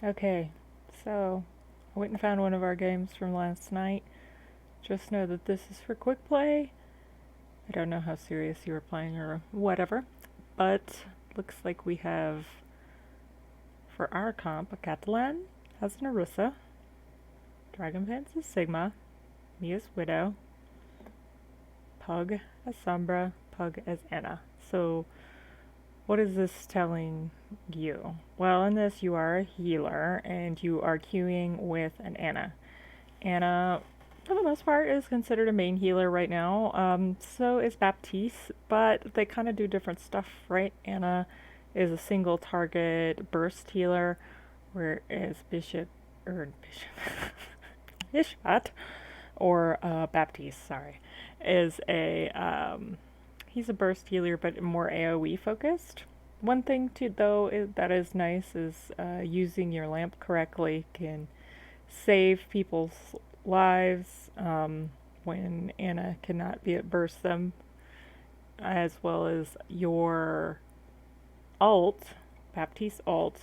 Okay, so I went and found one of our games from last night. Just know that this is for quick play. I don't know how serious you were playing or whatever, but looks like we have for our comp a Catalan as Narissa, Dragonpants as Sigma, me as Widow, Pug as Sombra, Pug as Anna. So what is this telling you? Well, in this you are a healer and you are queuing with an Anna. Anna, for the most part, is considered a main healer right now. So is Baptise, but they kind of do different stuff, right? Anna is a single target burst healer, whereas Bishop, or Baptiste, sorry, is he's a burst healer, but more AOE focused. One thing that is nice is using your lamp correctly can save people's lives when Anna cannot be at burst them, as well as your ult, Baptiste ult,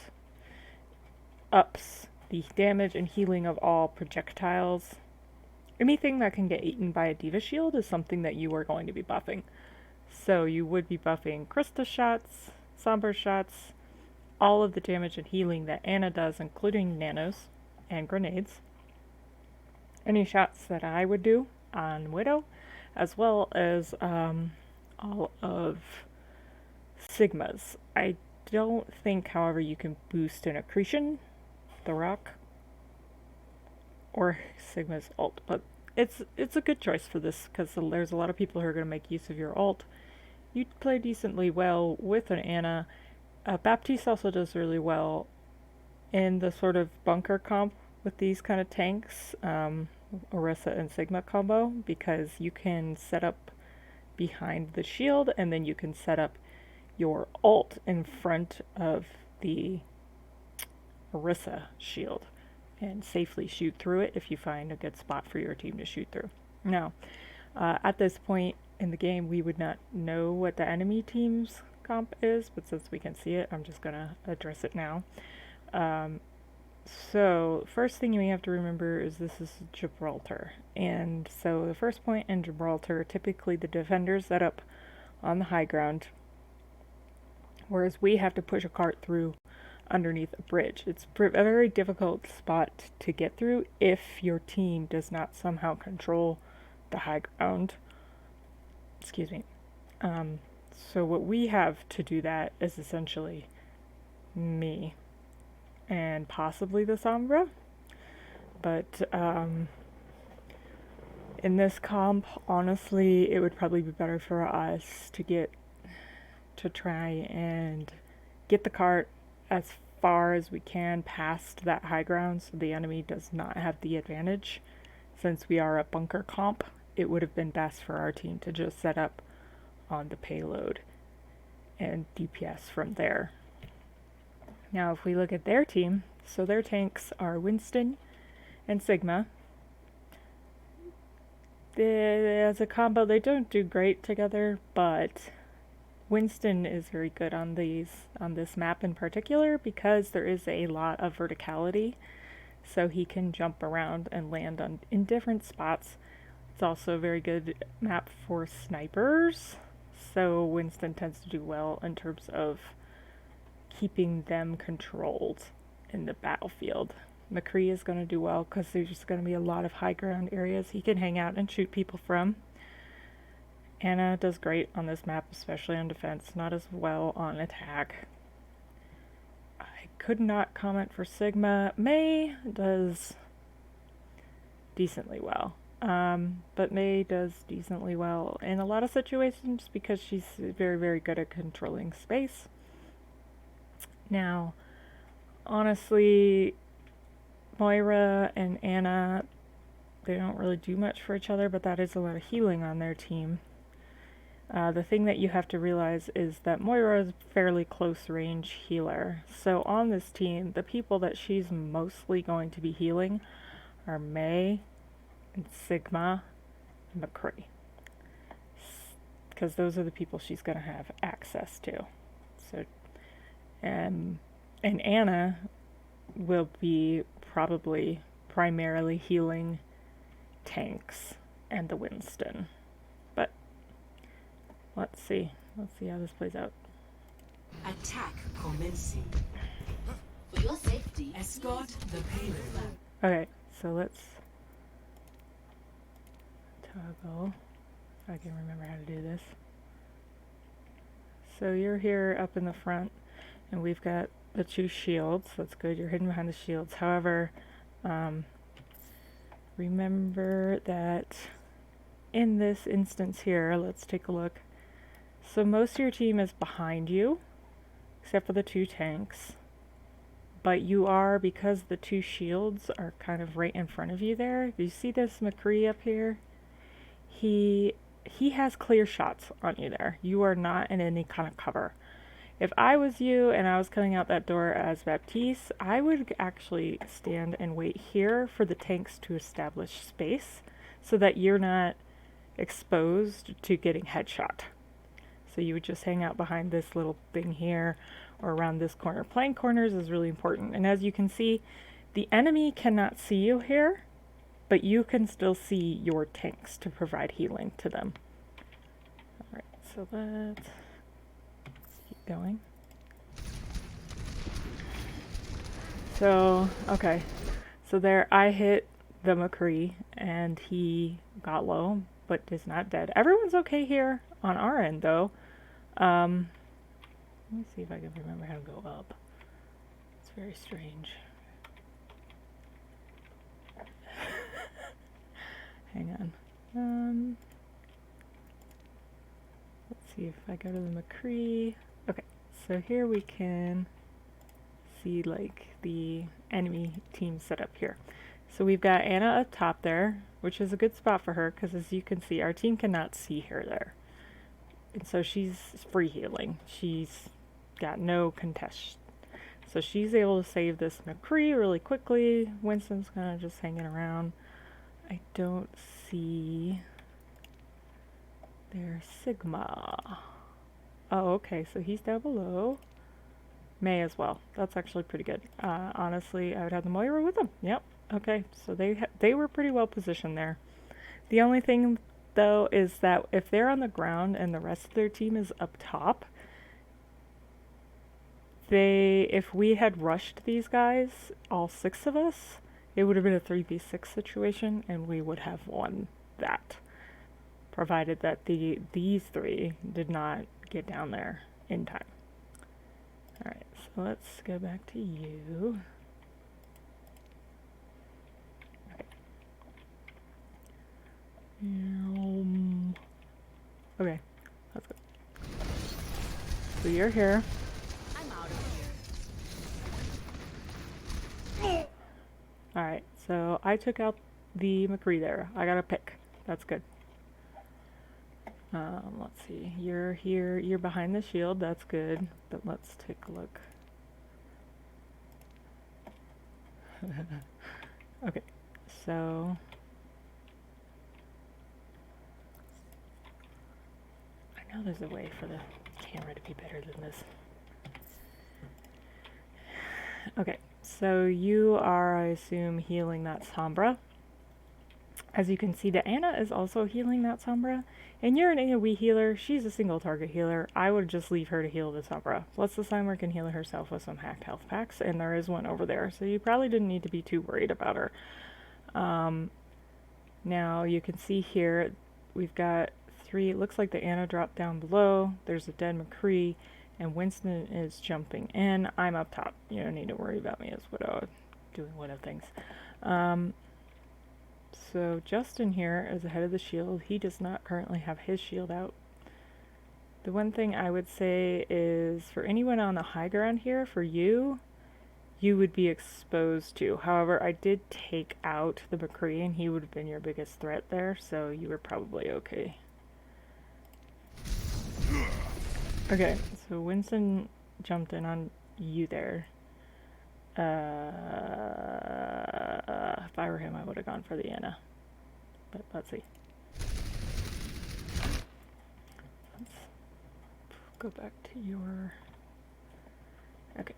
ups the damage and healing of all projectiles. Anything that can get eaten by a Diva Shield is something that you are going to be buffing. So you would be buffing Krista shots, Somber shots, all of the damage and healing that Anna does, including nanos and grenades. Any shots that I would do on Widow, as well as all of Sigma's. I don't think, however, you can boost an accretion, the rock, or Sigma's ult, but it's a good choice for this because there's a lot of people who are going to make use of your ult. You play decently well with an Anna. Baptiste also does really well in the sort of bunker comp with these kind of tanks, Orisa and Sigma combo, because you can set up behind the shield and then you can set up your ult in front of the Orisa shield and safely shoot through it if you find a good spot for your team to shoot through. Now, at this point in the game, we would not know what the enemy team's comp is, but since we can see it, I'm just going to address it now. So, first thing we have to remember is this is Gibraltar. And so the first point in Gibraltar, typically the defenders set up on the high ground, whereas we have to push a cart through underneath a bridge. It's a very difficult spot to get through if your team does not somehow control the high ground. Excuse me. So what we have to do that is essentially me and possibly the Sombra. But in this comp, honestly, it would probably be better for us to try and get the cart as far as we can past that high ground so the enemy does not have the advantage. Since we are a bunker comp, it would have been best for our team to just set up on the payload and DPS from there. Now if we look at their team, so their tanks are Winston and Sigma. As a combo, they don't do great together, but Winston is very good on this map in particular because there is a lot of verticality, so he can jump around and land in different spots. It's also a very good map for snipers, so Winston tends to do well in terms of keeping them controlled in the battlefield. McCree is going to do well because there's just going to be a lot of high ground areas he can hang out and shoot people from. Anna does great on this map, especially on defense, not as well on attack. I could not comment for Sigma. Mei does decently well. But Mei does decently well in a lot of situations because she's very, very good at controlling space. Now, honestly, Moira and Anna, they don't really do much for each other, but that is a lot of healing on their team. The thing that you have to realize is that Moira is a fairly close range healer. So on this team, the people that she's mostly going to be healing are Mei and Sigma and McCree. Because those are the people she's going to have access to. So, and Anna will be probably primarily healing tanks and the Winston. But let's see. Let's see how this plays out. Attack commencing. For your safety, escort the payload. Okay, so let's toggle. If I can remember how to do this. So you're here up in the front, and we've got the two shields. That's good. You're hidden behind the shields. However, remember that in this instance here, let's take a look. So most of your team is behind you, except for the two tanks. But you are, because the two shields are kind of right in front of you there. Do you see this McCree up here? He has clear shots on you there. You are not in any kind of cover. If I was you and I was coming out that door as Baptise, I would actually stand and wait here for the tanks to establish space so that you're not exposed to getting headshot. So you would just hang out behind this little thing here or around this corner. Playing corners is really important. And as you can see, the enemy cannot see you here, but you can still see your tanks to provide healing to them. Alright, so let's keep going. So, okay. So there I hit the McCree and he got low, but is not dead. Everyone's okay here on our end though. Let me see if I can remember how to go up. It's very strange. Hang on. Let's see if I go to the McCree. Okay, so here we can see like the enemy team set up here. So we've got Anna up top there, which is a good spot for her because as you can see, our team cannot see her there. And so she's free healing. She's got no contest. So she's able to save this McCree really quickly. Winston's kind of just hanging around. I don't see their Sigma. Oh, okay, so he's down below. May as well. That's actually pretty good. Honestly, I would have the Moira with them. Yep. Okay, so they were pretty well positioned there. The only thing, though, is that if they're on the ground and the rest of their team is up top, if we had rushed these guys, all 6 of us, it would have been a 3v6 situation, and we would have won that, provided that these 3 did not get down there in time. Alright, so let's go back to you. Okay, let's go. So you're here. I'm out of here. Alright, so I took out the McCree there. I got a pick. That's good. Let's see. You're here. You're behind the shield. That's good. But let's take a look. Okay, so I know there's a way for the camera to be better than this. Okay, so you are, I assume, healing that Sombra. As you can see, the Anna is also healing that Sombra. And you're an AoE healer. She's a single target healer. I would just leave her to heal the Sombra. Plus the Slimer can heal herself with some hacked health packs, and there is one over there. So you probably didn't need to be too worried about her. Now you can see here, we've got 3. It looks like the Anna dropped down below. There's a dead McCree. And Winston is jumping in. I'm up top. You don't need to worry about me as Widow doing Widow things. So Justin here is ahead of the shield. He does not currently have his shield out. The one thing I would say is for anyone on the high ground here, for you, you would be exposed to. However, I did take out the McCree and he would have been your biggest threat there, so you were probably okay. Okay, so Winston jumped in on you there. If I were him, I would have gone for the Anna. But let's see. Let's go back to your... Okay.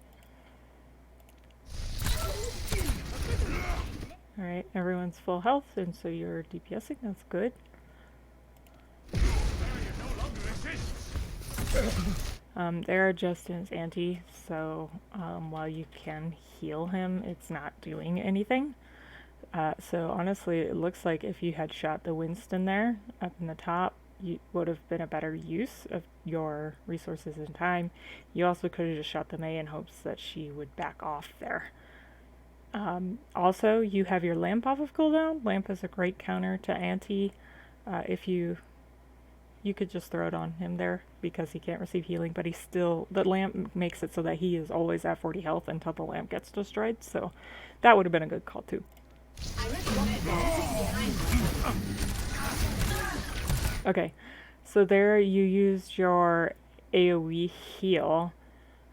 Alright, everyone's full health, and so you're DPSing, that's good. There are Justin's anti, so while you can heal him, it's not doing anything. So honestly, it looks like if you had shot the Winston there up in the top, you would have been a better use of your resources and time. You also could have just shot the May in hopes that she would back off there. Also, you have your lamp off of cooldown. Lamp is a great counter to anti. If you could just throw it on him there because he can't receive healing, but the lamp makes it so that he is always at 40 health until the lamp gets destroyed, so that would have been a good call too. Okay, so there you used your AoE heal,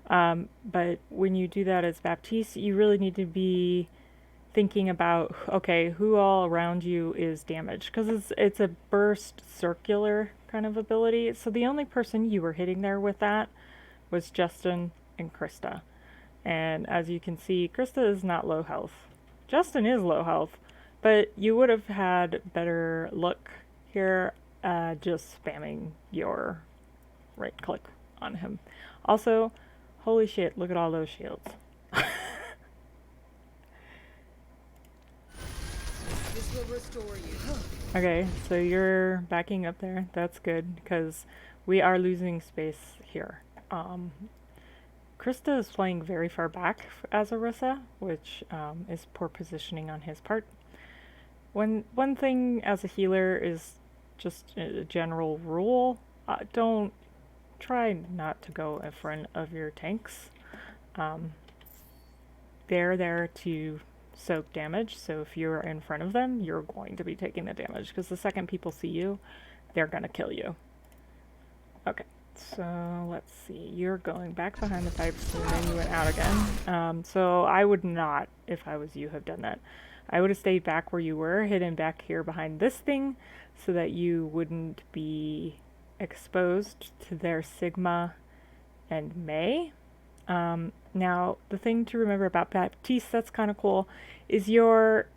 but when you do that as Baptise, you really need to be thinking about, okay, who all around you is damaged, because it's a burst circular kind of ability. So the only person you were hitting there with that was Justin and Krista. And as you can see, Krista is not low health. Justin is low health, but you would have had better luck here just spamming your right click on him. Also, holy shit, look at all those shields. This will restore you. Okay, so you're backing up there. That's good, because we are losing space here. Krista is playing very far back as Orisa, which is poor positioning on his part. One thing as a healer is just a general rule. Don't try not to go in front of your tanks. They're there to soak damage, so if you're in front of them, you're going to be taking the damage, because the second people see you, they're gonna kill you. Okay, so let's see, you're going back behind the pipes and then you went out again. So I would not, if I was you, have done that. I would have stayed back where you were, hidden back here behind this thing, so that you wouldn't be exposed to their Sigma and May. Now, the thing to remember about Baptise that's kind of cool is your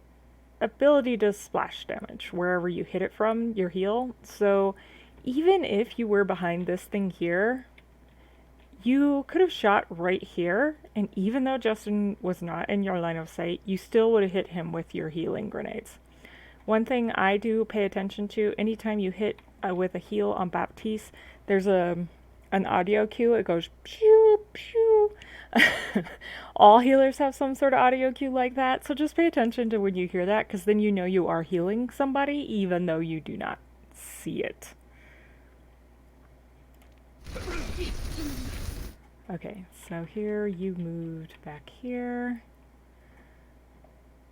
ability to splash damage wherever you hit it from, your heal. So even if you were behind this thing here, you could have shot right here, and even though Justin was not in your line of sight, you still would have hit him with your healing grenades. One thing I do pay attention to, anytime you hit with a heal on Baptise, there's an audio cue. It goes pew pew. All healers have some sort of audio cue like that, so just pay attention to when you hear that, because then you know you are healing somebody even though you do not see it. Okay, so here you moved back here.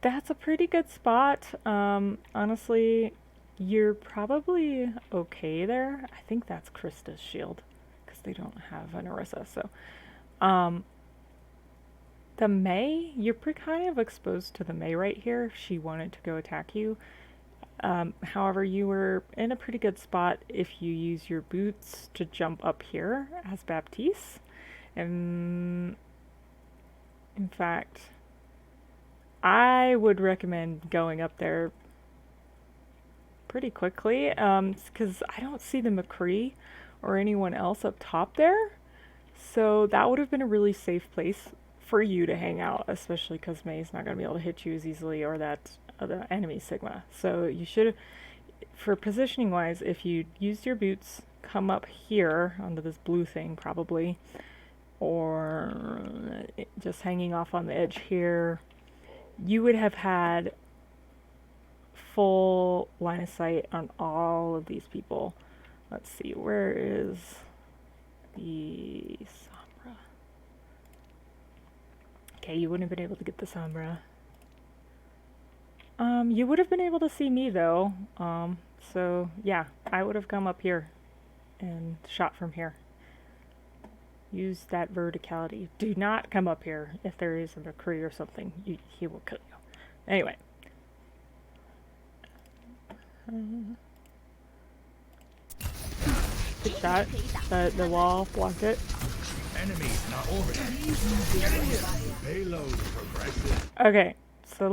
That's a pretty good spot. Honestly, you're probably okay there. I think that's Krista's shield, because they don't have an Orisa, so the May, you're kind of exposed to the May right here if she wanted to go attack you. However, you were in a pretty good spot if you use your boots to jump up here as Baptise. And in fact, I would recommend going up there pretty quickly, because I don't see the McCree or anyone else up top there. So that would have been a really safe place for you to hang out, especially because May's not going to be able to hit you as easily, or that other enemy Sigma. So you should, for positioning wise, if you used your boots, come up here onto this blue thing probably, or just hanging off on the edge here, you would have had full line of sight on all of these people. Let's see, where is the Sombra? Okay, you wouldn't have been able to get the Sombra. You would have been able to see me though. So yeah, I would have come up here and shot from here. Use that verticality. Do not come up here if there is a McCree or something. He will kill you. Anyway. Good shot. The wall blocked it. Enemies not orbiting. Get in here. Payload progressive. Okay, So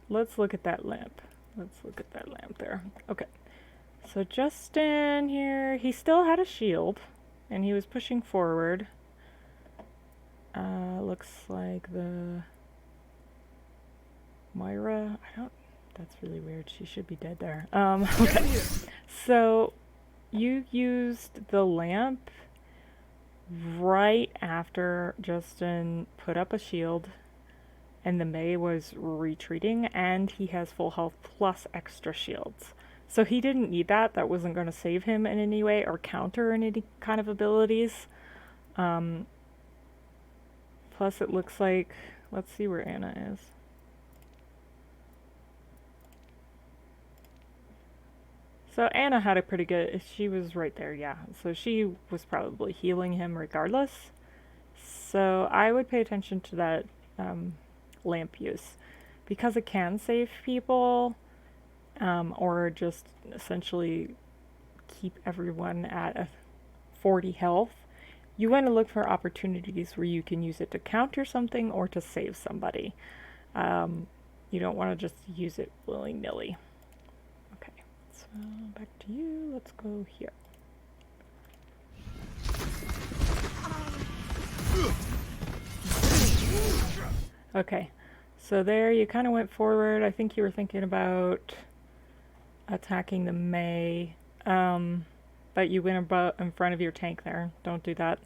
let's look at that lamp. Let's look at that lamp there. Okay. So Justin here, he still had a shield, and he was pushing forward. Looks like the Moira. I don't. That's really weird. She should be dead there. Okay. So you used the lamp right after Justin put up a shield and the Mei was retreating, and he has full health plus extra shields. So he didn't need that. That wasn't going to save him in any way or counter any kind of abilities. Plus it looks like, let's see where Anna is. So Anna had a pretty good, she was right there, yeah. So she was probably healing him regardless. So I would pay attention to that lamp use. Because it can save people, or just essentially keep everyone at a 40 health, you want to look for opportunities where you can use it to counter something or to save somebody. You don't want to just use it willy-nilly. Okay, so back to you. Let's go here. Okay, so there you kind of went forward. I think you were thinking about attacking the Mei, but you went in front of your tank there. Don't do that.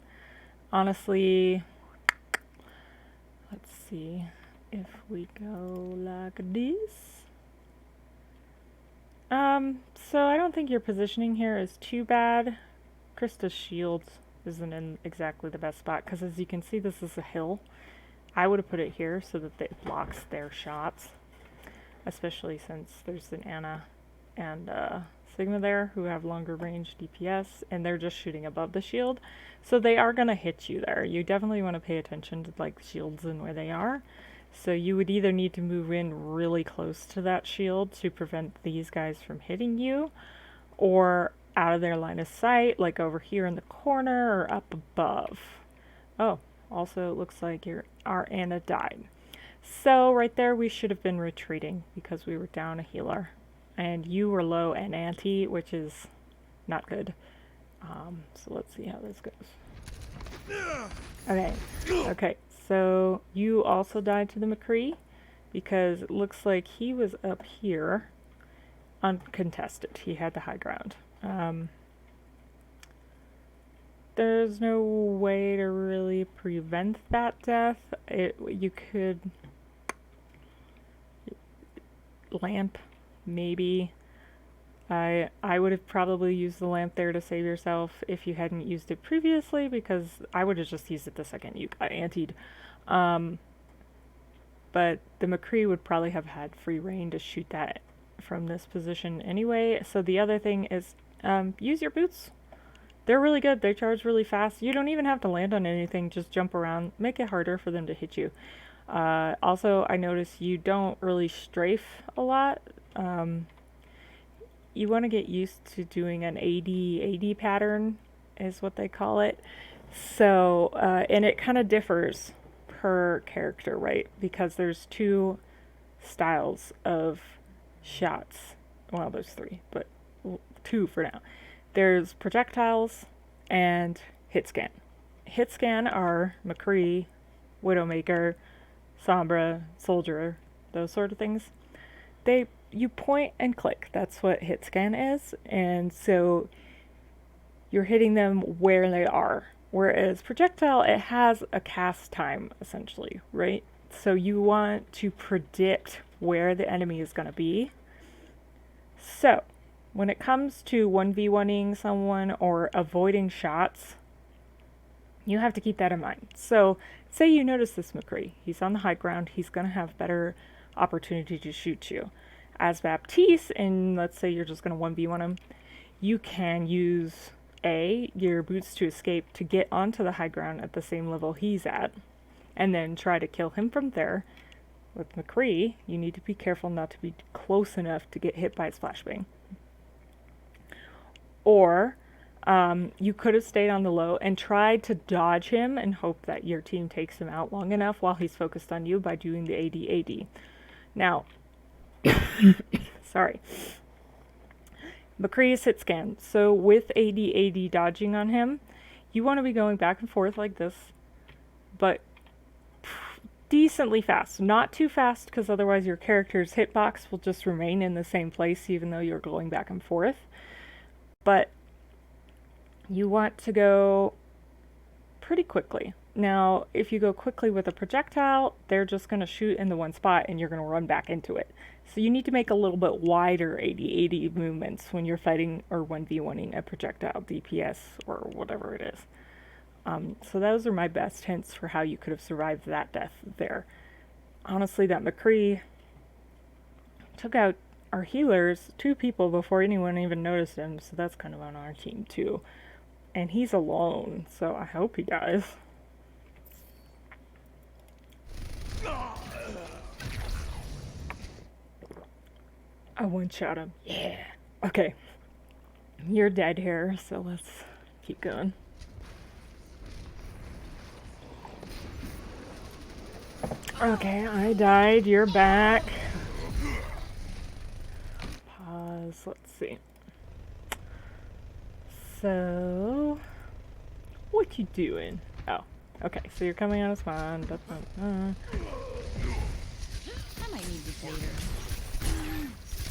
Honestly, let's see if we go like this. So I don't think your positioning here is too bad. Krista's shield isn't in exactly the best spot because, as you can see, this is a hill. I would have put it here so that it blocks their shots, especially since there's an Anna and Sigma there who have longer range DPS, and they're just shooting above the shield, so they are going to hit you there. You definitely want to pay attention to like shields and where they are. So you would either need to move in really close to that shield to prevent these guys from hitting you, or out of their line of sight, like over here in the corner or up above. Oh, also it looks like our Anna died. So right there we should have been retreating because we were down a healer. And you were low and anti, which is not good. So let's see how this goes. Okay, so you also died to the McCree because it looks like he was up here uncontested. He had the high ground. There's no way to really prevent that death. You could lamp, maybe. I would have probably used the lamp there to save yourself if you hadn't used it previously, because I would have just used it the second you got antied. But the McCree would probably have had free reign to shoot that from this position anyway. So the other thing is, use your boots. They're really good. They charge really fast. You don't even have to land on anything. Just jump around. Make it harder for them to hit you. Also, I notice you don't really strafe a lot. You want to get used to doing an AD pattern, is what they call it. So, and it kind of differs per character, right? Because there's two styles of shots. Well, there's three, but two for now. There's projectiles and hit scan. Hit scan are McCree, Widowmaker, Sombra, Soldier, those sort of things. You point and click. That's what hit scan is. And so you're hitting them where they are. Whereas projectile, it has a cast time, essentially, right? So you want to predict where the enemy is going to be. So when it comes to 1v1ing someone or avoiding shots, you have to keep that in mind. So say you notice this McCree. He's on the high ground. He's going to have better opportunity to shoot you. As Baptise, and let's say you're just going to 1v1 him, you can use your boots to escape to get onto the high ground at the same level he's at, and then try to kill him from there. With McCree, you need to be careful not to be close enough to get hit by his flashbang. Or you could have stayed on the low and tried to dodge him and hope that your team takes him out long enough while he's focused on you by doing the AD. Now, sorry. McCree's hit scan. So with AD dodging on him, you want to be going back and forth like this, but decently fast. Not too fast, because otherwise your character's hitbox will just remain in the same place even though you're going back and forth. But you want to go pretty quickly. Now, if you go quickly with a projectile, they're just going to shoot in the one spot and you're going to run back into it. So you need to make a little bit wider AD movements when you're fighting or 1v1ing a projectile DPS or whatever it is. So those are my best hints for how you could have survived that death there. Honestly, that McCree took out our healers, 2 people, before anyone even noticed him, so that's kind of on our team too. And he's alone, so I hope he dies. I one-shot him. Yeah. Okay. You're dead here, so let's keep going. Okay, I died. You're back. Pause. Let's see. So, what you doing? Oh, okay. So you're coming out of spawn. I might need this later.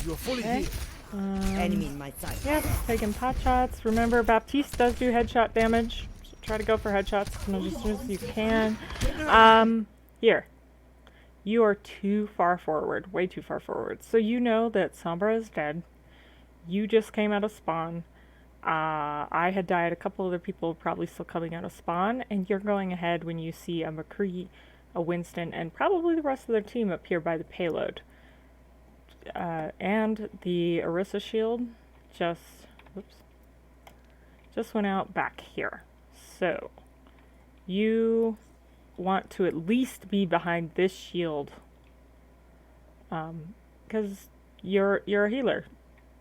You're fully Okay. healed. Enemy in my sight. Yep, taking pot shots. Remember, Baptise does do headshot damage. So try to go for headshots as soon as you can. Here. You are too far forward. Way too far forward. So you know that Sombra is dead. You just came out of spawn. I had died. A couple other people probably still coming out of spawn. And you're going ahead when you see a McCree, a Winston, and probably the rest of their team up here by the payload. And the Orisa shield just went out back here. So you want to at least be behind this shield, because you're a healer.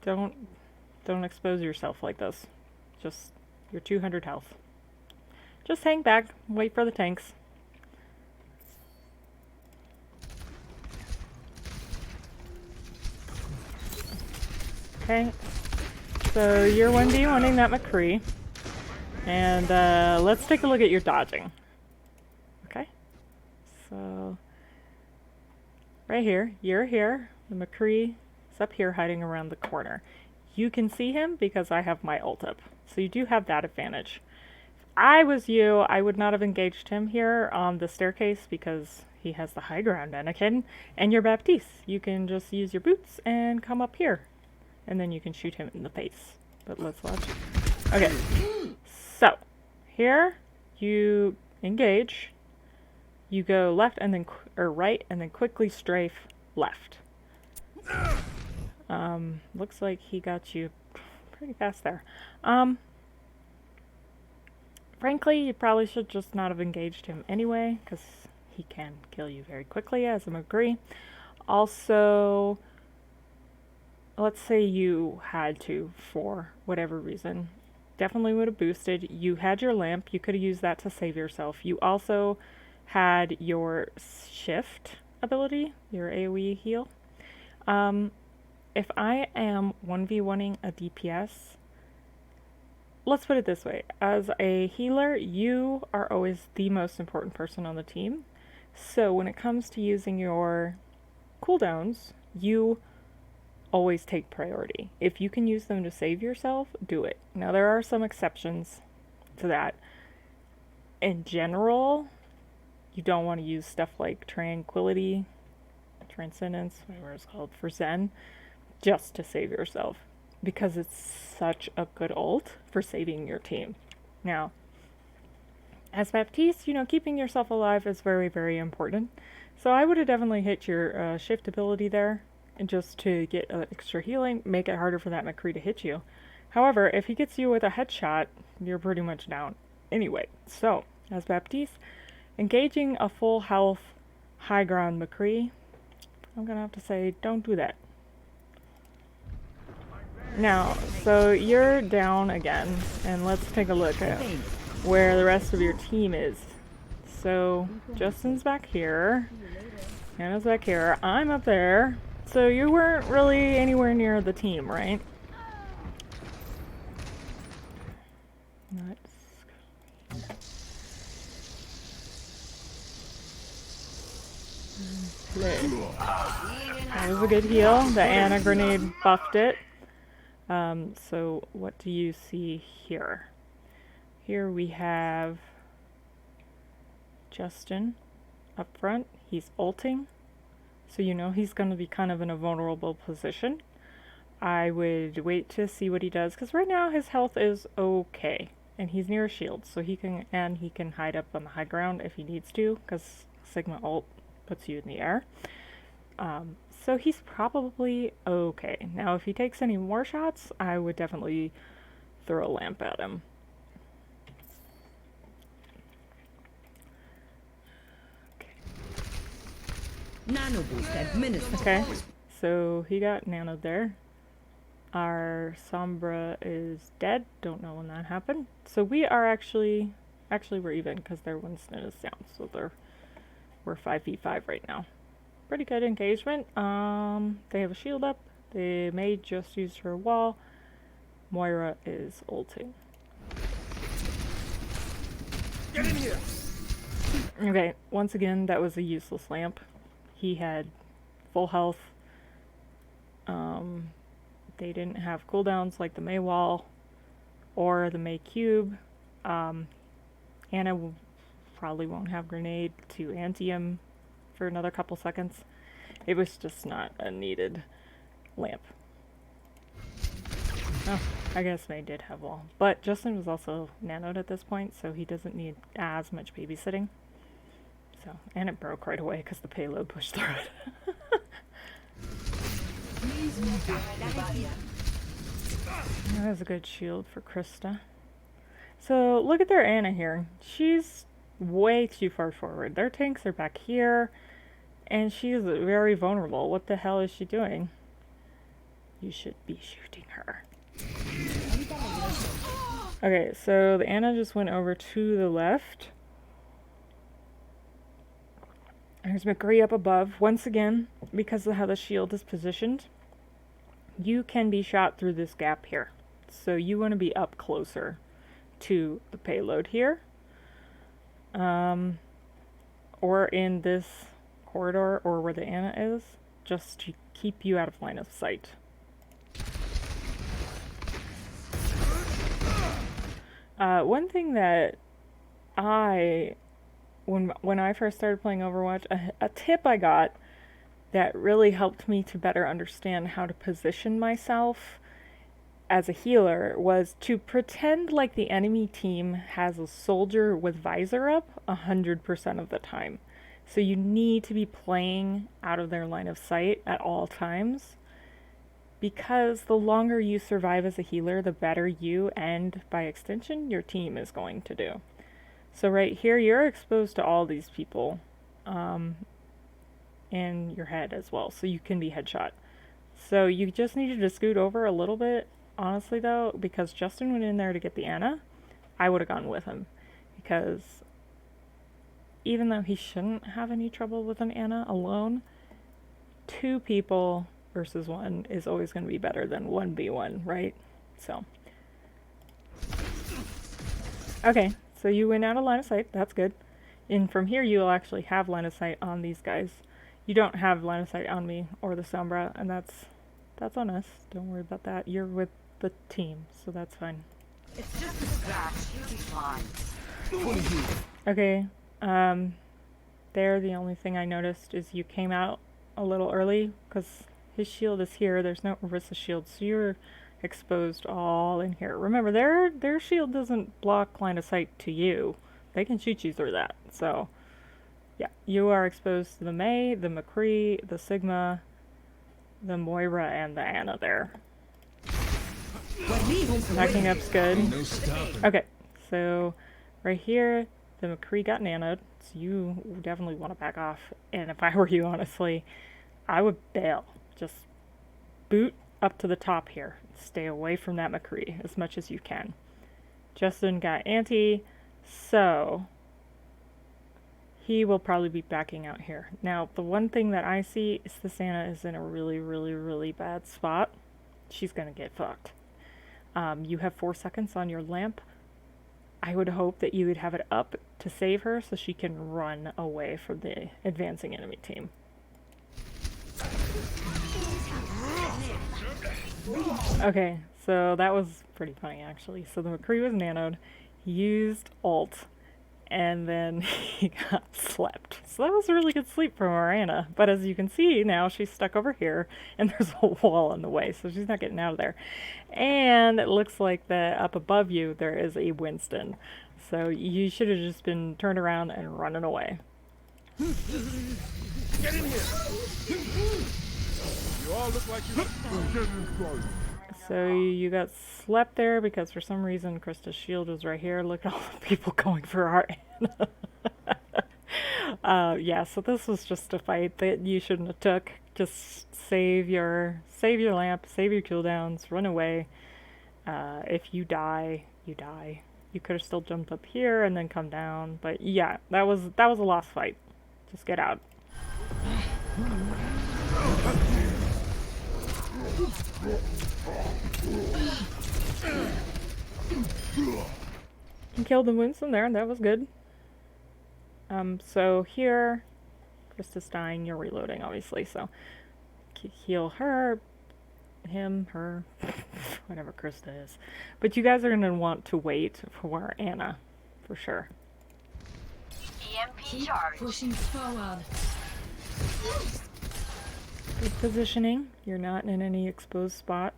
Don't expose yourself like this. Just you're 200 health. Just hang back, wait for the tanks. Okay, so you're 1v1ing that McCree, and let's take a look at your dodging. Okay, so right here, you're here, the McCree is up here hiding around the corner. You can see him because I have my ult up, so you do have that advantage. If I was you, I would not have engaged him here on the staircase because he has the high ground, Anakin, and you're Baptiste. You can just use your boots and come up here. And then you can shoot him in the face. But let's watch. Okay. So, here you engage. You go left and then right and then quickly strafe left. Looks like he got you pretty fast there. Frankly, you probably should just not have engaged him anyway, because he can kill you very quickly, as I agree. Also, let's say you had to, for whatever reason, definitely would have boosted. You had your lamp, you could have used that to save yourself. You also had your shift ability, your AoE heal. If I am 1v1ing a DPS, let's put it this way. As a healer, you are always the most important person on the team. So when it comes to using your cooldowns, you always take priority. If you can use them to save yourself, do it. Now, there are some exceptions to that. In general, you don't want to use stuff like Tranquility, Transcendence, whatever it's called, for Zen, just to save yourself, because it's such a good ult for saving your team. Now, as Baptiste, you know, keeping yourself alive is very, very important. So I would have definitely hit your shift ability there, and just to get extra healing, make it harder for that McCree to hit you. However, if he gets you with a headshot, you're pretty much down anyway. So, as Baptiste, engaging a full health, high ground McCree, I'm gonna have to say, don't do that. Now, so you're down again, and let's take a look at where the rest of your team is. So, Justin's back here. Anna's back here. I'm up there. So you weren't really anywhere near the team, right? Let's... Okay. That was a good heal. The Anna grenade buffed it. So what do you see here? Here we have Justin up front. He's ulting. So you know he's going to be kind of in a vulnerable position. I would wait to see what he does, because right now his health is okay. And he's near a shield, so he can hide up on the high ground if he needs to, because Sigma ult puts you in the air. So he's probably okay. Now if he takes any more shots, I would definitely throw a lamp at him. Nano boost administered. Okay, so he got nanoed there. Our Sombra is dead. Don't know when that happened. So we are actually we're even, because their Winston is down. So we're 5v5 right now. Pretty good engagement. They have a shield up. The maid just used her wall. Moira is ulting. Get in here! Okay, once again, that was a useless lamp. He had full health. They didn't have cooldowns like the Mei wall or the Mei cube. Anna probably won't have grenade to anti him for another couple seconds. It was just not a needed lamp. Oh, I guess Mei did have wall. But Justin was also nanoed at this point, so he doesn't need as much babysitting. So, and it broke right away because the payload pushed through it. That was a good shield for Krista. So look at their Anna here. She's way too far forward. Their tanks are back here, and she's very vulnerable. What the hell is she doing? You should be shooting her. Okay, so the Anna just went over to the left. There's McCree up above. Once again, because of how the shield is positioned, you can be shot through this gap here. So you want to be up closer to the payload here. Or in this corridor, or where the Anna is, just to keep you out of line of sight. One thing that when I first started playing Overwatch, a tip I got that really helped me to better understand how to position myself as a healer was to pretend like the enemy team has a soldier with visor up 100% of the time. So you need to be playing out of their line of sight at all times, because the longer you survive as a healer, the better you, and by extension, your team is going to do. So right here, you're exposed to all these people in your head as well, so you can be headshot. So you just needed to scoot over a little bit, honestly though, because Justin went in there to get the Anna. I would have gone with him, because even though he shouldn't have any trouble with an Anna alone, 2 people versus 1 is always going to be better than 1v1, right? So, okay, so you went out of line of sight. That's good. And from here, you'll actually have line of sight on these guys. You don't have line of sight on me or the Sombra, and that's on us. Don't worry about that. You're with the team, so that's fine. It's just a scratch. You'll be fine. Okay, there, the only thing I noticed is you came out a little early, because his shield is here. There's no Orisa shield, so you're exposed all in here. Remember, their shield doesn't block line of sight to you. They can shoot you through that. So, yeah, you are exposed to the Mei, the McCree, the Sigma, the Moira, and the Anna there. Backing up's good. Okay, so right here, the McCree got nanoed, so you definitely want to back off. And if I were you, honestly, I would bail. Just boot up to the top here. Stay away from that McCree as much as you can. Justin got anti, so He will probably be backing out here. Now, the one thing that I see is this Anna is in a really, really, really bad spot. She's gonna get fucked. You have 4 seconds on your lamp. I would hope that you would have it up to save her so she can run away from the advancing enemy team. Okay, so that was pretty funny actually. So the McCree was nanoed, he used ult, and then he got slept. So that was a really good sleep from our Anna. But as you can see now, she's stuck over here, and there's a wall in the way, so she's not getting out of there. And it looks like that up above you there is a Winston. So you should have just been turned around and running away. Get in here! You all look like you... So you got slept there because for some reason Krista's shield was right here. Look at all the people going for our Anna. Yeah, so this was just a fight that you shouldn't have took. Just save your lamp, save your cooldowns, run away. If you die, you die. You could have still jumped up here and then come down, but yeah, that was a lost fight. Just get out. You killed the Winston there, that was good. So here, Krista's dying, you're reloading obviously, so heal her, him, her, whatever Krista is. But you guys are going to want to wait for Anna, for sure. EMP charge. Pushing forward. Good positioning, you're not in any exposed spot.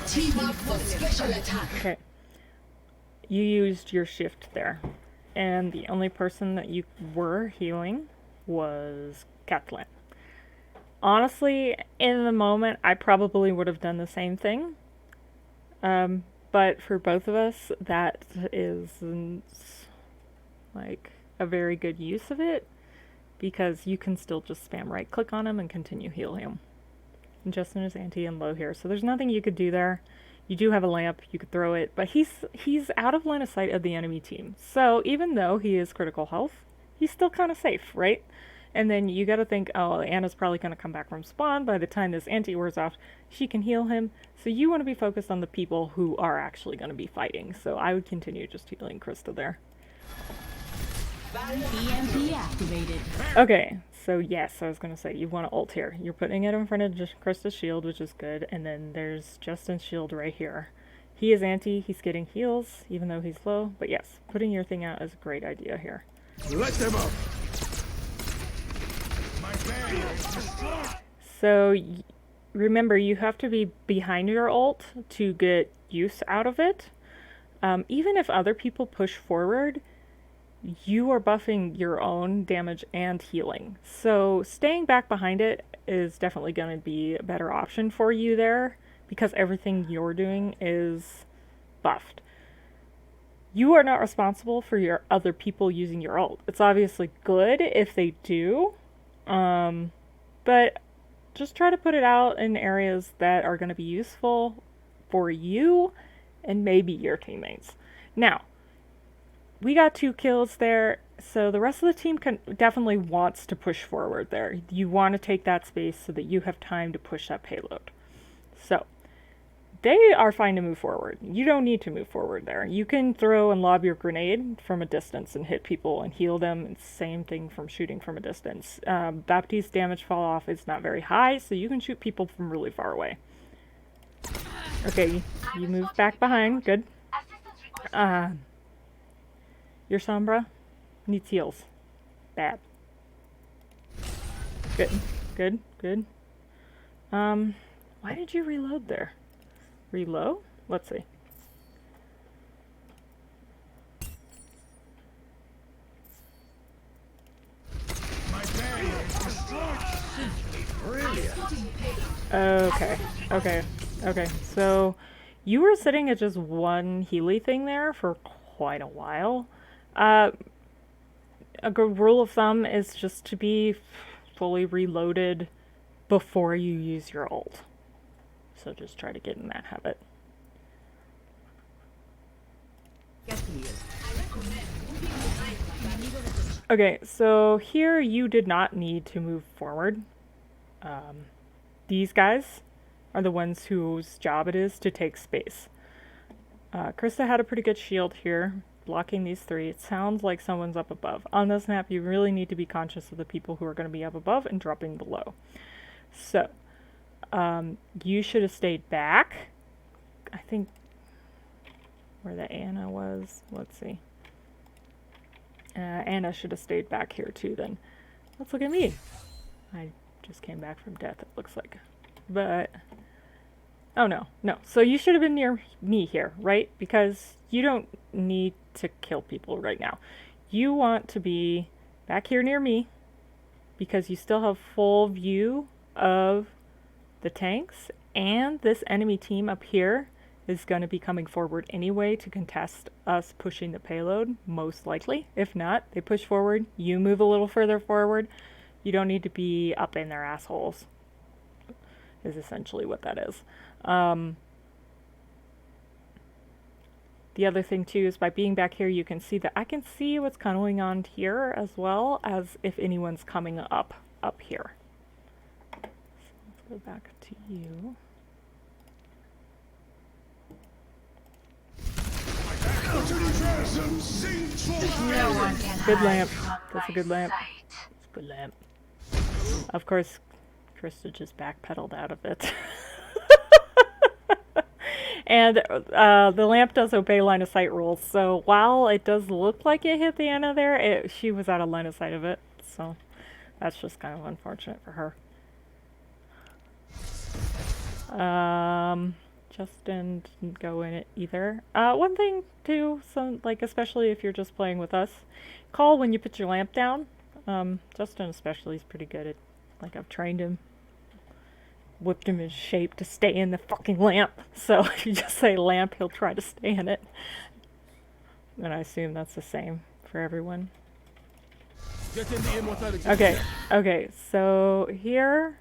Team up for special attack. Okay. You used your shift there. And the only person that you were healing was Kathleen. Honestly, in the moment, I probably would have done the same thing. But for both of us, that isn't like a very good use of it. Because you can still just spam right click on him and continue heal him. And Justin is anti and low here, so there's nothing you could do there. You do have a lamp, you could throw it, but he's out of line of sight of the enemy team. So even though he is critical health, he's still kind of safe, right? And then you gotta think, oh, Anna's probably gonna come back from spawn. By the time this anti wears off, she can heal him. So you want to be focused on the people who are actually gonna be fighting. So I would continue just healing Krista there. EMP activated. Okay, so yes, I was going to say, you want to ult here. You're putting it in front of just Krista's shield, which is good, and then there's Justin's shield right here. He is anti, he's getting heals, even though he's low, but yes, putting your thing out is a great idea here. Let them up! So, remember, you have to be behind your ult to get use out of it. Even if other people push forward, you are buffing your own damage and healing. So staying back behind it is definitely going to be a better option for you there because everything you're doing is buffed. You are not responsible for your other people using your ult. It's obviously good if they do, but just try to put it out in areas that are going to be useful for you and maybe your teammates. Now, we got 2 kills there, so the rest of the team definitely wants to push forward there. You want to take that space so that you have time to push that payload. So, they are fine to move forward. You don't need to move forward there. You can throw and lob your grenade from a distance and hit people and heal them. It's the same thing from shooting from a distance. Baptise damage fall off is not very high, so you can shoot people from really far away. Okay, you move back behind. Good. Your Sombra needs heals. Bad. Good. Good. Good. Why did you reload there? Reload? Let's see. My barrier is destroyed! Brilliant! Okay. Okay. Okay. So, you were sitting at just one Healy thing there for quite a while. A good rule of thumb is just to be fully reloaded before you use your ult. So just try to get in that habit. Get healed. Okay, so here you did not need to move forward. These guys are the ones whose job it is to take space. Krista had a pretty good shield here, blocking these three. It sounds like someone's up above. On this map, you really need to be conscious of the people who are going to be up above and dropping below. So, you should have stayed back. I think where the Anna was, let's see. Anna should have stayed back here too then. Let's look at me. I just came back from death, it looks like. But, oh no, no. So you should have been near me here, right? Because you don't need to kill people right now. You want to be back here near me because you still have full view of the tanks, and this enemy team up here is going to be coming forward anyway to contest us pushing the payload, most likely. If not, they push forward, you move a little further forward. You don't need to be up in their assholes, is essentially what that is. The other thing too is by being back here, you can see that I can see what's going on here as well as if anyone's coming up here. So let's go back to you. No one can Good hide lamp. from That's a my good lamp. sight. It's a good lamp. Of course, Krista just backpedaled out of it. And the lamp does obey line of sight rules, so while it does look like it hit the Anna there, she was out of line of sight of it, so that's just kind of unfortunate for her. Justin didn't go in it either. One thing too, like especially if you're just playing with us, call when you put your lamp down. Justin especially is pretty good at, like, I've trained him, whipped him in shape to stay in the fucking lamp. So if you just say lamp, he'll try to stay in it. And I assume that's the same for everyone. Get in the immortality. Okay, so here,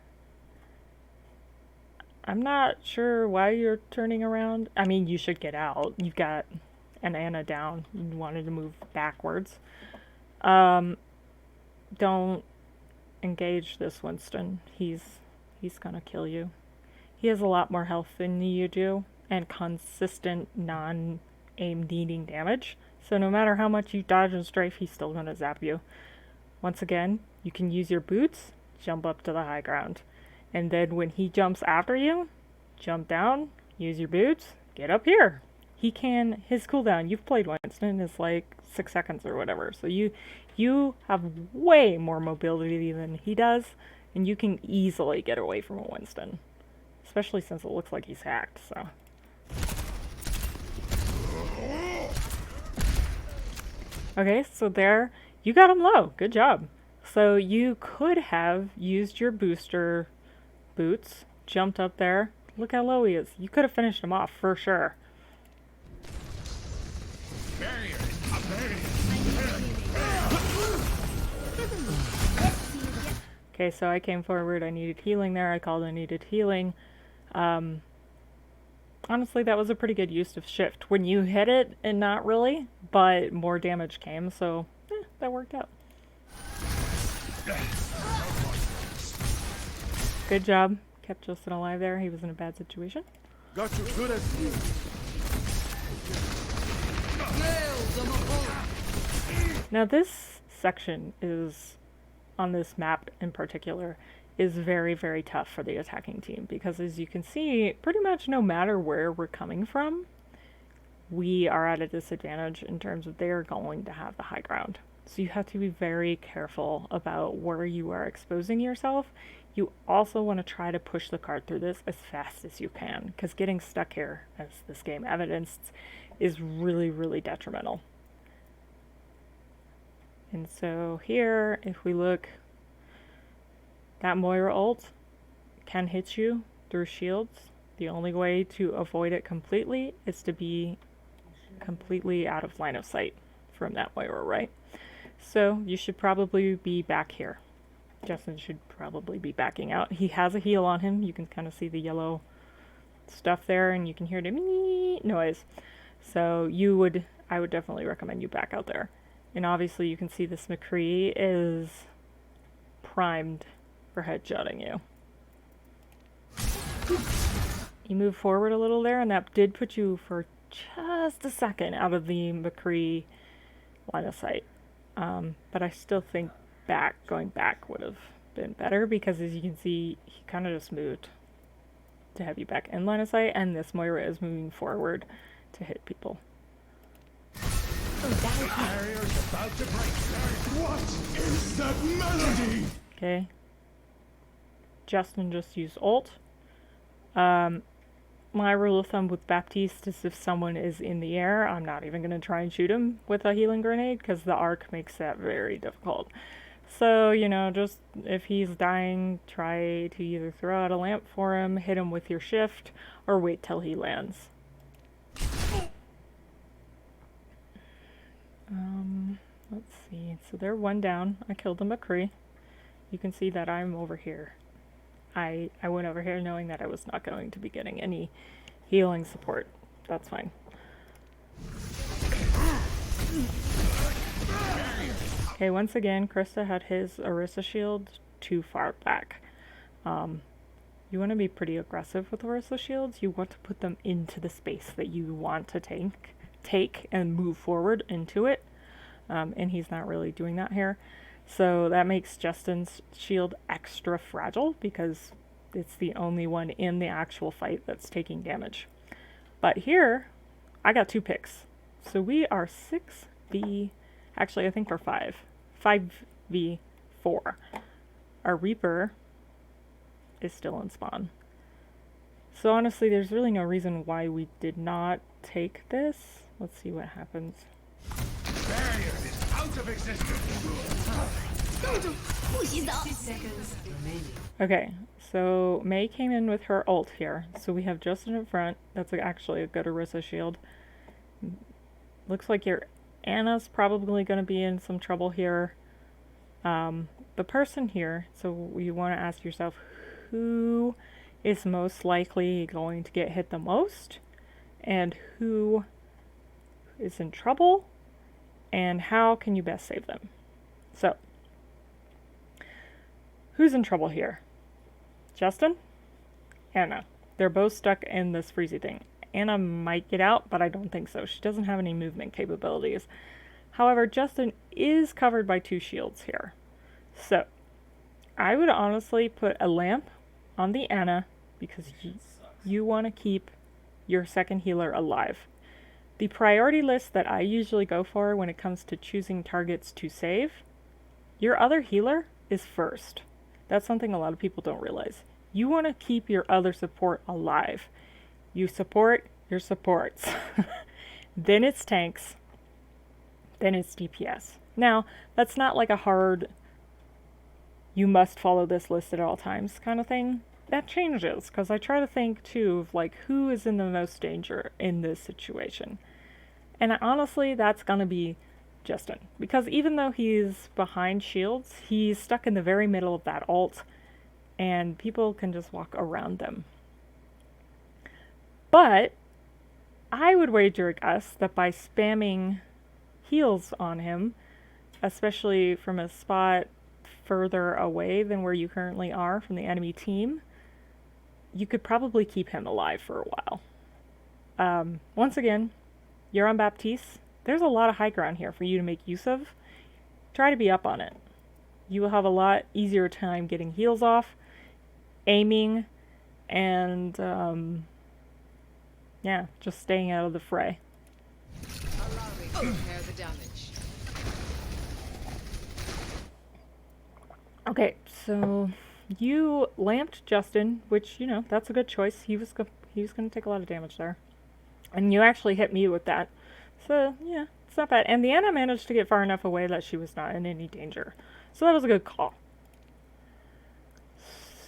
I'm not sure why you're turning around. I mean, you should get out. You've got an Anna down. You wanted to move backwards. Don't engage this Winston. He's gonna kill you. He has a lot more health than you do, and consistent non-aim needing damage. So no matter how much you dodge and strafe, he's still gonna zap you. Once again, you can use your boots, jump up to the high ground. And then when he jumps after you, jump down, use your boots, get up here. His cooldown, you've played Winston, is like 6 seconds or whatever. So you have way more mobility than he does, and you can easily get away from a Winston. Especially since it looks like he's hacked, so. Okay, so there, you got him low. Good job. So you could have used your booster boots, jumped up there. Look how low he is. You could have finished him off for sure. Okay, so I came forward. I needed healing there. I called I needed healing. Honestly, that was a pretty good use of shift. When you hit it, and not really, but more damage came, so that worked out. Good job. Kept Justin alive there. He was in a bad situation. Got you good as new. Now this section is, on this map in particular, is very, very tough for the attacking team because as you can see, pretty much no matter where we're coming from, we are at a disadvantage in terms of they're going to have the high ground. So you have to be very careful about where you are exposing yourself. You also want to try to push the cart through this as fast as you can, because getting stuck here, as this game evidenced, is really, really detrimental. And so here, if we look, that Moira ult can hit you through shields. The only way to avoid it completely is to be completely out of line of sight from that Moira, right? So you should probably be back here. Justin should probably be backing out. He has a heal on him. You can kind of see the yellow stuff there, and you can hear the mee noise. So you would I would definitely recommend you back out there. And obviously you can see this McCree is primed for headshotting you. You move forward a little there, and that did put you for just a second out of the McCree line of sight. But I still think going back would have been better, because as you can see, he kind of just moved to have you back in line of sight, and this Moira is moving forward to hit people. Barrier's about to break. What is that melody? Okay. Justin just used ult. My rule of thumb with Baptiste is if someone is in the air, I'm not even going to try and shoot him with a healing grenade, because the arc makes that very difficult. So, you know, just if he's dying, try to either throw out a lamp for him, hit him with your shift, or wait till he lands. Let's see. So they're one down. I killed the McCree. You can see that I'm over here. I went over here knowing that I was not going to be getting any healing support. That's fine. Okay, once again, Krista had his Orisa shield too far back. You want to be pretty aggressive with Orisa shields. You want to put them into the space that you want to take and move forward into it. And he's not really doing that here. So that makes Justin's shield extra fragile, because it's the only one in the actual fight that's taking damage. But here, I got 2 picks. So we are 6v... Actually, I think we're 5v4. Our Reaper is still in spawn. So honestly, there's really no reason why we did not take this. Let's see what happens. Barrier is out of existence. 60 seconds remaining. Okay, so Mei came in with her ult here. So we have Justin in front. That's actually a good Orisa shield. Looks like your Anna's probably going to be in some trouble here. The person here, so you want to ask yourself, who is most likely going to get hit the most? And who is in trouble? And how can you best save them? So, who's in trouble here? Justin? Anna. They're both stuck in this freezy thing. Anna might get out, but I don't think so. She doesn't have any movement capabilities. However, Justin is covered by 2 shields here. So, I would honestly put a lamp on the Anna, because you want to keep your second healer alive. The priority list that I usually go for when it comes to choosing targets to save, your other healer is first. That's something a lot of people don't realize. You want to keep your other support alive. You support your supports. Then it's tanks. Then it's DPS. Now, that's not like a hard, you must follow this list at all times kind of thing. That changes, because I try to think too of like who is in the most danger in this situation. And honestly, that's going to be Justin. Because even though he's behind shields, he's stuck in the very middle of that ult, and people can just walk around them. But I would wager a guess that by spamming heals on him, especially from a spot further away than where you currently are from the enemy team, you could probably keep him alive for a while. Once again, you're on Baptiste. There's a lot of high ground here for you to make use of. Try to be up on it. You will have a lot easier time getting heals off, aiming, and yeah, just staying out of the fray. Allow me to repair the damage. Okay, so you lamped Justin, which, you know, that's a good choice. He was going to take a lot of damage there. And you actually hit me with that. So, yeah, it's not bad. And the Anna managed to get far enough away that she was not in any danger. So that was a good call.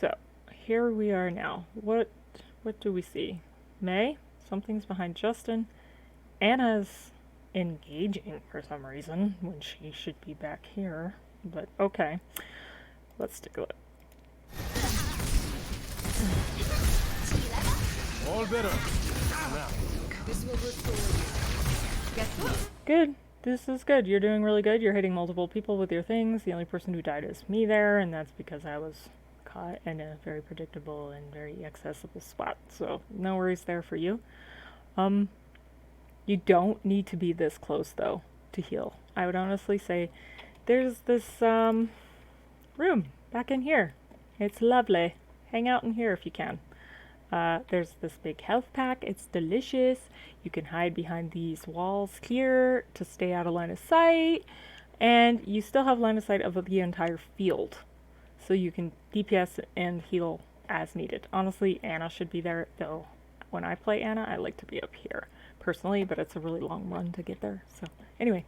So, here we are now. What do we see? Mei? Something's behind Justin. Anna's engaging for some reason when she should be back here. But, okay. Let's take a look. All better. Now. This will restore you. Get lost. Good. This is good. You're doing really good. You're hitting multiple people with your things. The only person who died is me there, and that's because I was caught in a very predictable and very accessible spot. So no worries there for you. You don't need to be this close though to heal. I would honestly say there's this room back in here. It's lovely. Hang out in here if you can. There's this big health pack. It's delicious. You can hide behind these walls here to stay out of line of sight. And you still have line of sight of the entire field. So you can DPS and heal as needed. Honestly, Anna should be there, though. When I play Anna, I like to be up here personally, but it's a really long run to get there. So anyway.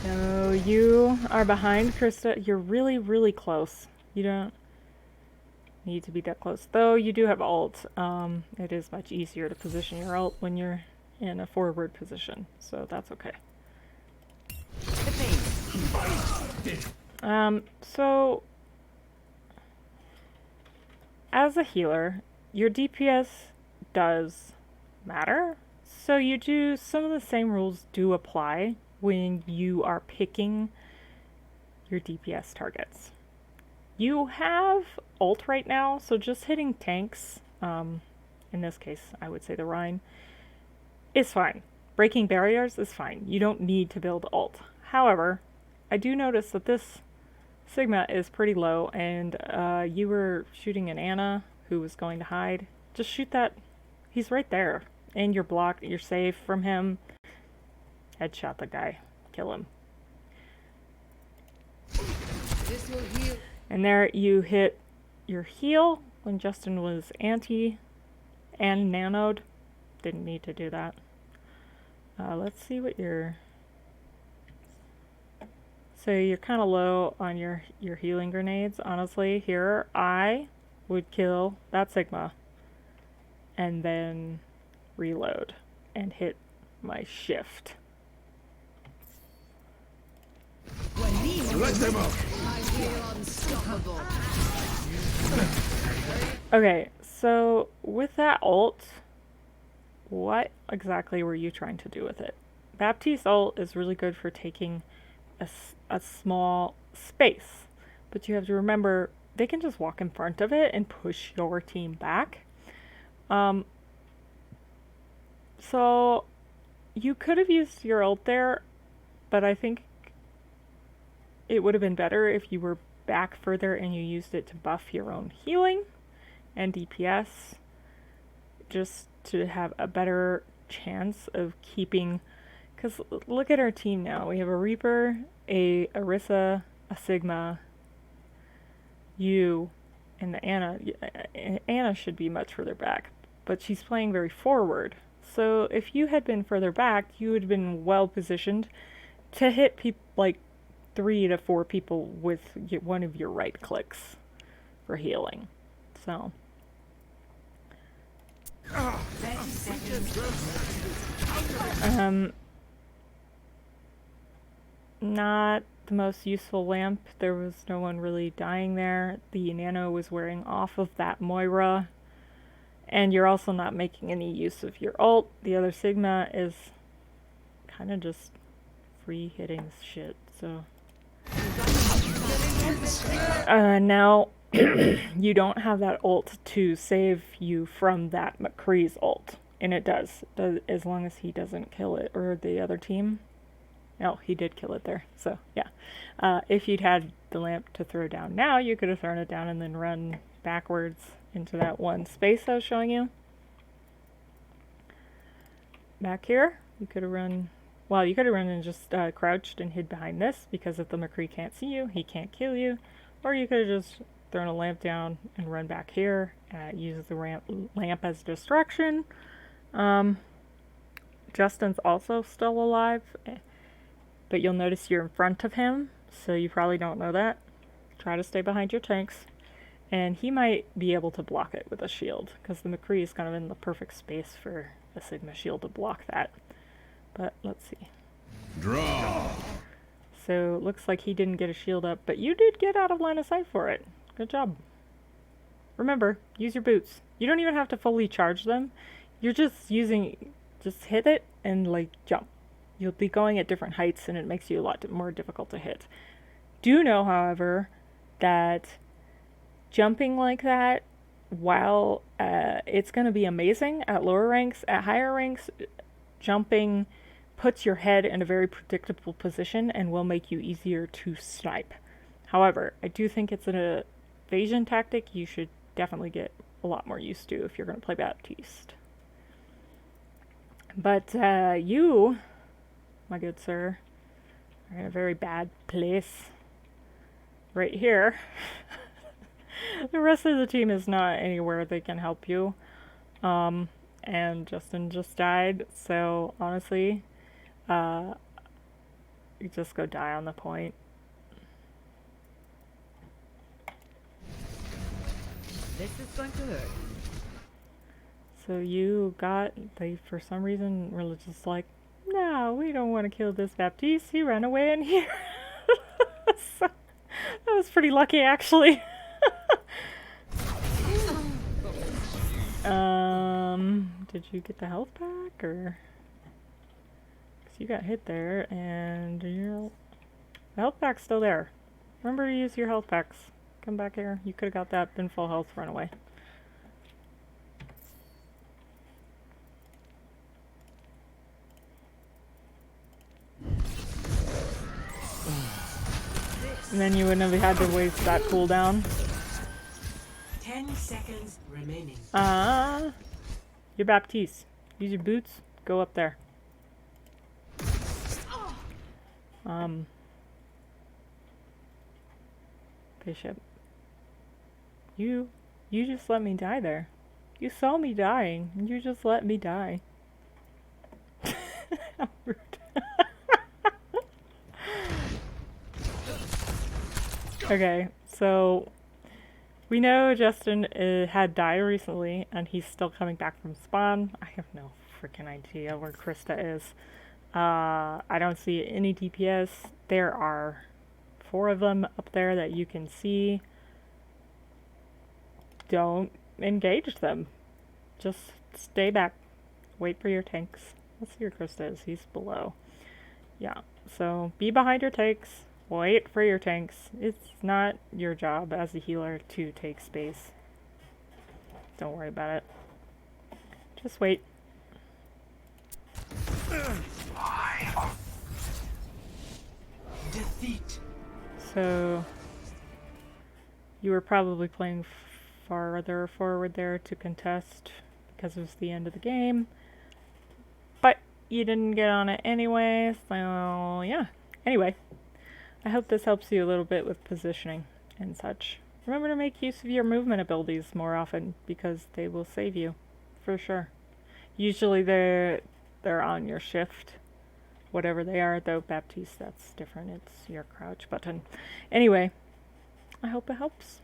So you are behind Krista. You're really, really close. You don't need to be that close. Though you do have ult. It is much easier to position your ult when you're in a forward position. So that's okay. So as a healer, your DPS does matter. So you do, some of the same rules do apply when you are picking your DPS targets. You have ult right now, so just hitting tanks, in this case I would say the Rhine, is fine. Breaking barriers is fine. You don't need to build ult. However, I do notice that this Sigma is pretty low, and you were shooting an Anna who was going to hide. Just shoot that. He's right there. And you're blocked. You're safe from him. Headshot the guy. Kill him. This will heal. And there you hit your heal when Justin was anti and nanoed. Didn't need to do that. Let's see what your... So you're kind of low on your healing grenades. Honestly, here I would kill that Sigma and then reload and hit my shift. Let them up. I feel unstoppable. Okay, so with that ult, what exactly were you trying to do with it? Baptise ult is really good for taking a small space, but you have to remember they can just walk in front of it and push your team back. So you could have used your ult there, but I think it would have been better if you were back further and you used it to buff your own healing and DPS, just to have a better chance of keeping... Because look at our team now. We have a Reaper, a Orisa, a Sigma, you, and the Anna. Anna should be much further back, but she's playing very forward. So if you had been further back, you would have been well positioned to hit like 3 to 4 people with one of your right clicks for healing. So. 30 seconds. Not the most useful lamp. There was no one really dying there. The Nano was wearing off of that Moira. And you're also not making any use of your ult. The other Sigma is kind of just free hitting shit, so... now, you don't have that ult to save you from that McCree's ult. And it does, as long as he doesn't kill it, or the other team. No, he did kill it there, so yeah. If you'd had the lamp to throw down now, you could have thrown it down and then run backwards into that one space I was showing you. Back here, you could have run... Well, you could have run and just crouched and hid behind this, because if the McCree can't see you, he can't kill you. Or you could have just thrown a lamp down and run back here, use the lamp as distraction. Justin's also still alive, but you'll notice you're in front of him, so you probably don't know that. Try to stay behind your tanks. And he might be able to block it with a shield, because the McCree is kind of in the perfect space for a Sigma shield to block that. But let's see. Draw. So it looks like he didn't get a shield up, but you did get out of line of sight for it. Good job. Remember, use your boots. You don't even have to fully charge them. you're just hit it and like jump. You'll be going at different heights and it makes you a lot more difficult to hit. Do know, however, that jumping like that, while it's going to be amazing at lower ranks, at higher ranks, jumping puts your head in a very predictable position and will make you easier to snipe. However, I do think it's an evasion tactic you should definitely get a lot more used to if you're going to play Baptiste. But you, my good sir, are in a very bad place. Right here. The rest of the team is not anywhere they can help you. And Justin just died, so honestly, you just go die on the point. This is going to hurt. So they for some reason were just like, no, we don't want to kill this Baptiste, he ran away in here. So, that was pretty lucky actually. Did you get the health pack, or? Because you got hit there, and the health pack's still there. Remember to use your health packs. Come back here. You could have got that, been full health, run away. And then you wouldn't have had to waste that cooldown. 10 seconds remaining. You're Baptiste. Use your boots. Go up there. Bishop. You just let me die there. You saw me dying, and you just let me die. How rude. Okay, so we know Justin had died recently, and he's still coming back from spawn. I have no freaking idea where Krista is. I don't see any DPS. There are 4 of them up there that you can see. Don't engage them. Just stay back. Wait for your tanks. Let's see where Krista is. He's below. Yeah, so be behind your tanks. Wait for your tanks. It's not your job as a healer to take space. Don't worry about it. Just wait. Defeat. So, you were probably playing farther forward there to contest because it was the end of the game. But you didn't get on it anyway, so yeah. Anyway, I hope this helps you a little bit with positioning and such. Remember to make use of your movement abilities more often because they will save you, for sure. Usually they're on your shift, whatever they are, though Baptiste, that's different. It's your crouch button. Anyway, I hope it helps.